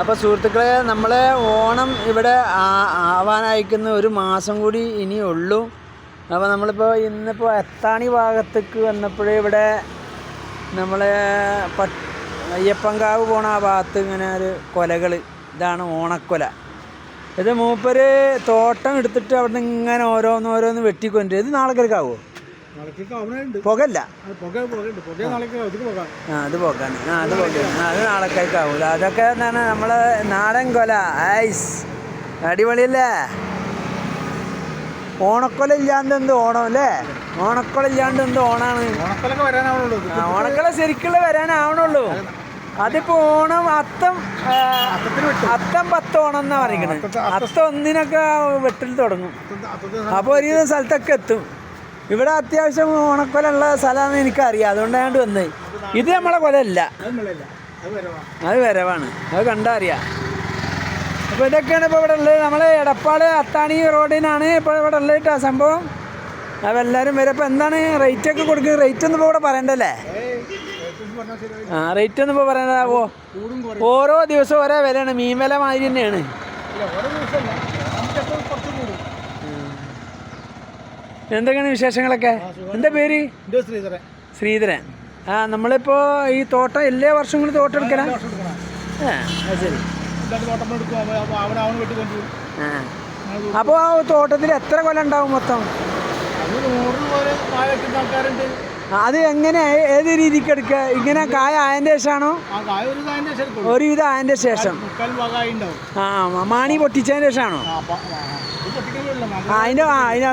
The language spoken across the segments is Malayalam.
അപ്പോൾ സുഹൃത്തുക്കളെ, നമ്മളെ ഓണം ഇവിടെ ആവാനായിരിക്കുന്ന ഒരു മാസം കൂടി ഇനിയുള്ളൂ. അപ്പോൾ നമ്മളിപ്പോൾ ഇന്നിപ്പോൾ എത്താണി ഭാഗത്തേക്ക് വന്നപ്പോഴേ ഇവിടെ നമ്മളെ അയ്യപ്പൻകാവ് പോണ ആ ഭാഗത്ത് ഇങ്ങനെ ഒരു കൊലകൾ, ഇതാണ് ഓണക്കൊല. ഇത് മൂപ്പര് തോട്ടം എടുത്തിട്ട് അവിടെ നിന്ന് ഇങ്ങനെ ഓരോന്ന് വെട്ടിക്കൊണ്ട് ഇത് നാളേക്കാവോ? പുകല്ല, അത് പോകാണ്. അത് നാളേക്കാവൂല. അതൊക്കെ എന്താണ് നമ്മളെ നാടൻ കൊല. ഐസ് അടിപൊളിയല്ലേ? ഓണക്കൊല ഇല്ലാണ്ട് എന്ത് ഓണം അല്ലേ? ഓണക്കൊല ഇല്ലാണ്ട് എന്ത് ഓണാണ്? ഓണക്കൊല ശരിക്കുള്ള വരാനാവണുള്ളൂ. അതിപ്പോ ഓണം അത്തം 10 ഓണം എന്നാ പറയുന്നത്. അത്തം 1-നൊക്കെ വെട്ടിൽ തുടങ്ങും. അപ്പോൾ ഒരുവിധം സ്ഥലത്തൊക്കെ എത്തും. ഇവിടെ അത്യാവശ്യം ഓണക്കൊല ഉള്ള സ്ഥലമാണെന്ന് എനിക്കറിയാം, അതുകൊണ്ടാണ് വന്നത്. ഇത് നമ്മളെ കൊലയല്ല, അത് വരവാണ്. അത് കണ്ടാ അറിയാം. അപ്പോൾ ഇതൊക്കെയാണ് ഇപ്പോൾ ഇവിടെ ഉള്ളത്. നമ്മളെ എടപ്പാട് അത്താണി റോഡിനാണ് ഇപ്പോൾ ഇവിടെ ഉള്ളത് ആ സംഭവം. അപ്പോൾ എല്ലാവരും വരും. അപ്പോൾ എന്താണ് റേറ്റൊക്കെ കൊടുക്കുന്നത്? റേറ്റ് ഒന്നും ഇപ്പോൾ ഇവിടെ പറയണ്ടല്ലേ? റേറ്റ് ഒന്നും ഇപ്പോൾ പറയണ്ടാവോ? ഓരോ ദിവസവും ഓരോ വിലയാണ്. മീൻ വില മാതിരി തന്നെയാണ്. എന്തൊക്കെയാണ് വിശേഷങ്ങളൊക്കെ? എന്താ പേര്? ശ്രീധരൻ. നമ്മളിപ്പോൾ ഈ തോട്ടം എല്ലാ വർഷവും കൂടി തോട്ടം എടുക്കണം. ശരി. അപ്പോൾ ആ തോട്ടത്തിൽ എത്ര കൊല ഉണ്ടാവും മൊത്തം? അത് എങ്ങനെ, ഏത് രീതിക്ക് എടുക്കുക? ഇങ്ങനെ കായ ആയതിൻ്റെ ശേഷമാണോ? ഒരുവിധം ആയതിൻ്റെ ശേഷം. മാണി പൊട്ടിച്ചതിന് ശേഷമാണോ? അതിനെ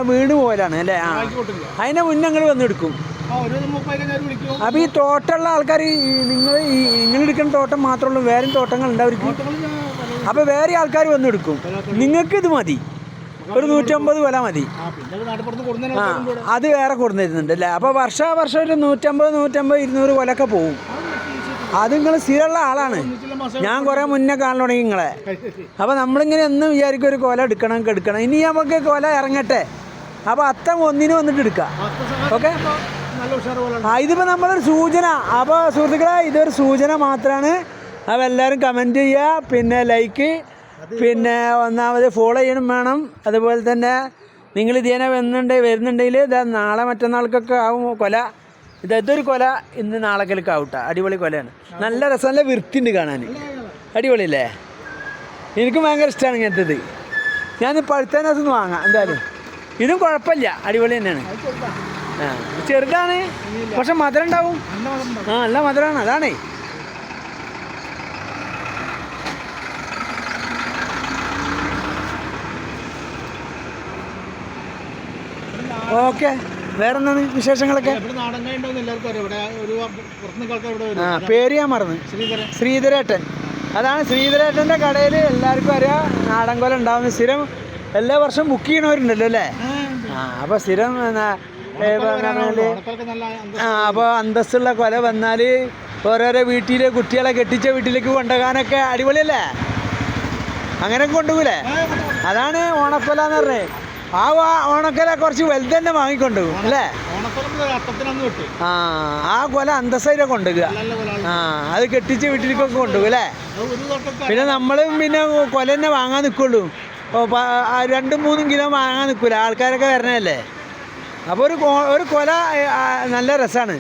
വീണ് പോലാണ് അല്ലേ? അതിനെ മുന്നേ നിങ്ങൾ വന്നെടുക്കും. അപ്പോൾ ഈ തോട്ടമുള്ള ആൾക്കാർ നിങ്ങളെടുക്കുന്ന തോട്ടം മാത്രമേ ഉള്ളൂ, വേറെ തോട്ടങ്ങൾ ഉണ്ടാവും? അപ്പോൾ വേറെ ആൾക്കാർ വന്നെടുക്കും. നിങ്ങൾക്ക് ഇത് മതി, ഒരു 150 കൊല മതി. അത് വേറെ കൊടുന്നിരുന്നുണ്ട് അല്ലേ? അപ്പോൾ വർഷം ഒരു 150, 200 കൊലൊക്കെ പോവും. അത് നിങ്ങൾ സ്ഥിരമുള്ള ആളാണ്. ഞാൻ കുറേ മുന്നേ കാണാൻ തുടങ്ങി നിങ്ങളെ. അപ്പോൾ നമ്മളിങ്ങനെ എന്നും വിചാരിക്കും ഒരു കൊല എടുക്കണം. ഇനി നമുക്ക് കൊല ഇറങ്ങട്ടെ. അപ്പോൾ അത്തം 1-ന് വന്നിട്ട് എടുക്കാം. ഓക്കെ. ഇതിപ്പോൾ നമ്മളൊരു സൂചന. അപ്പോൾ സുഹൃത്തുക്കളെ, ഇതൊരു സൂചന മാത്രമാണ്. അപ്പോൾ എല്ലാവരും കമൻറ്റ് ചെയ്യുക, പിന്നെ ലൈക്ക്, പിന്നെ ഒന്നാമത് ഫോളോ ചെയ്യണം വേണം. അതുപോലെ തന്നെ നിങ്ങൾ ഇതേനെ വരുന്നുണ്ടെങ്കിൽ ഇതാ നാളെ മറ്റന്നാൾക്കൊക്കെ ആവും കൊല. ഇതൊരു കൊല ഇന്ന് നാളേക്കലേക്ക് ആവട്ടെ. അടിപൊളി കൊലയാണ്. നല്ല രസം, നല്ല വൃത്തിയുണ്ട് കാണാൻ. അടിപൊളിയല്ലേ? എനിക്കും ഭയങ്കര ഇഷ്ടമാണ് ഇങ്ങനത്തേത്. ഞാൻ പഴുത്തതിന് ദിവസം ഒന്ന് വാങ്ങാം എന്തായാലും. ഇതും കുഴപ്പമില്ല, അടിപൊളി തന്നെയാണ്. ചെറുതാണ്, പക്ഷെ മധുരം ഉണ്ടാവും. നല്ല മധുരമാണ്. അതാണേ. ഓക്കെ. വേറെന്താണ് വിശേഷങ്ങളൊക്കെ? പേര് ഞാൻ മറന്നു. ശ്രീധരേട്ടൻ. അതാണ് ശ്രീധരേട്ടൻ്റെ കടയിൽ എല്ലാവർക്കും അറിയാം നാടൻകൊല ഉണ്ടാവുന്ന. സ്ഥിരം എല്ലാ വർഷവും ബുക്ക് ചെയ്യണവരുണ്ടല്ലോ അല്ലേ? അപ്പോൾ സ്ഥിരം അപ്പോൾ അന്തസ്സുള്ള കൊല വന്നാൽ ഓരോരോ വീട്ടിൽ കുട്ടികളെ കെട്ടിച്ച വീട്ടിലേക്ക് കൊണ്ടുപോകാനൊക്കെ അടിപൊളിയല്ലേ? അങ്ങനെയൊക്കെ കൊണ്ടുപോകൂലേ? അതാണ് ഓണക്കൊല എന്ന് പറഞ്ഞത്. ഓണക്കൊല കുറച്ച് വലുത് തന്നെ വാങ്ങിക്കൊണ്ടുപോകും അല്ലേ? ആ കൊല അന്തസ്സായിട്ട് കൊണ്ടുപോകുക. അത് കെട്ടിച്ച വീട്ടിലേക്കൊക്കെ കൊണ്ടുപോകും അല്ലേ? പിന്നെ നമ്മളും പിന്നെ കൊല തന്നെ വാങ്ങാൻ നിൽക്കുള്ളൂ. 2-3 കിലോ വാങ്ങാൻ നിൽക്കില്ല, ആൾക്കാരൊക്കെ വരണല്ലേ. അപ്പോൾ ഒരു കൊല നല്ല രസമാണ്.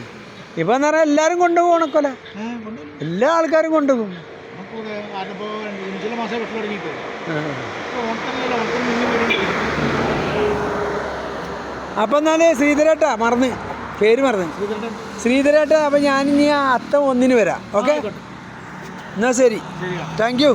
ഇപ്പം എന്ന് പറഞ്ഞാൽ എല്ലാവരും കൊണ്ടുപോകും ഓണക്കൊല. എല്ലാ ആൾക്കാരും കൊണ്ടുപോകും. അപ്പം എന്നാൽ ശ്രീധരേട്ടാ, പേര് മറന്ന് ശ്രീധരേട്ടാ. അപ്പം ഞാനിനി അത്തം 1-ന് വരാം. ഓക്കെ, എന്നാൽ ശരി. Thank you.